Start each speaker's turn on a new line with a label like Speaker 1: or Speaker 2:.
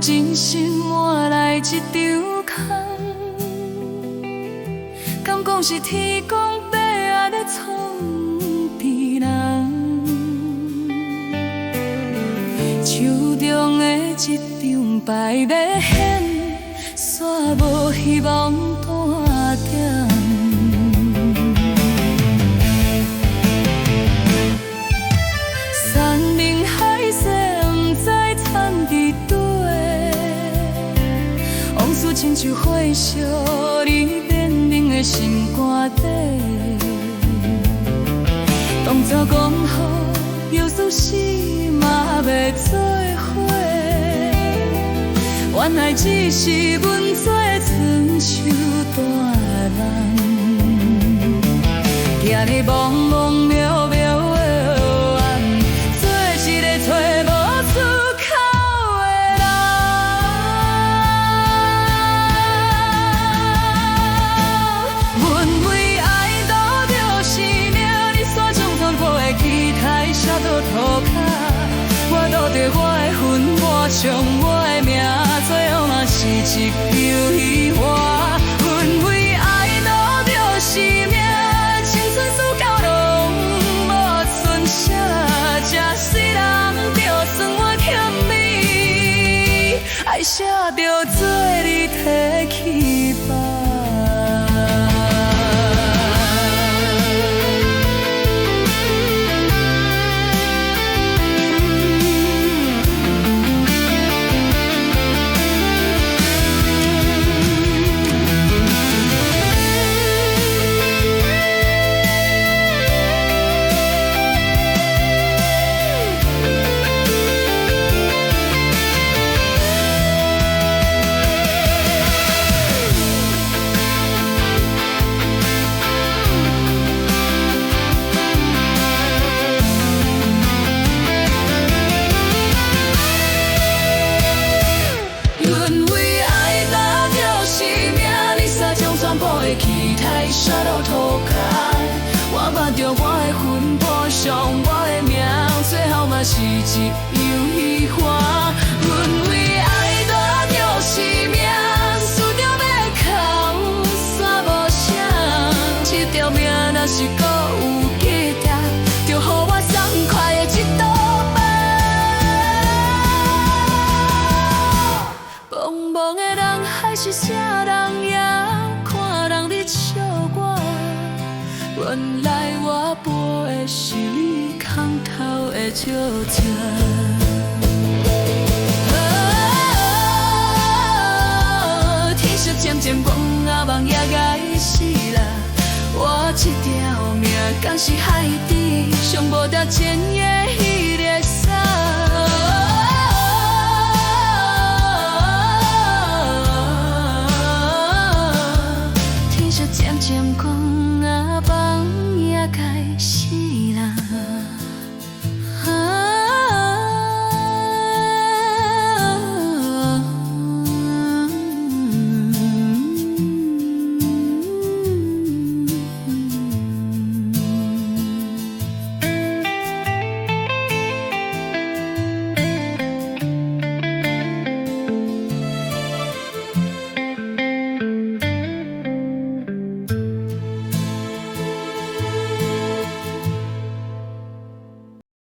Speaker 1: 真心换来一场空，敢讲是天公伯仔咧创治人？手中的一张牌要显，煞无希望断点。山明海誓，不知藏伫倒，往事亲像火烧你冷冷的心肝底。当作讲好，有事死嘛要做伙，原来只是阮做春秋大人，行咧茫茫渺渺。我赌着我的魂魄将我的命，最后嘛是一场虚幻。阮为爱赌着生命，青春输到拢无剩啥，这世人就算我欠你，爱写着做你提起吧。杀到涂骹，我目着我的魂魄，上我的命，最后嘛是一场虚幻。阮为爱赌着生命，输着要哭，煞无声。这条命若是搁有价值，就予我爽快的一道饭。茫茫的人海是啥人也看人伫笑我，原来我陪的是你空头的笑声。天色渐渐暗，梦也该死啦。我这条命，敢是海底上无条前缘。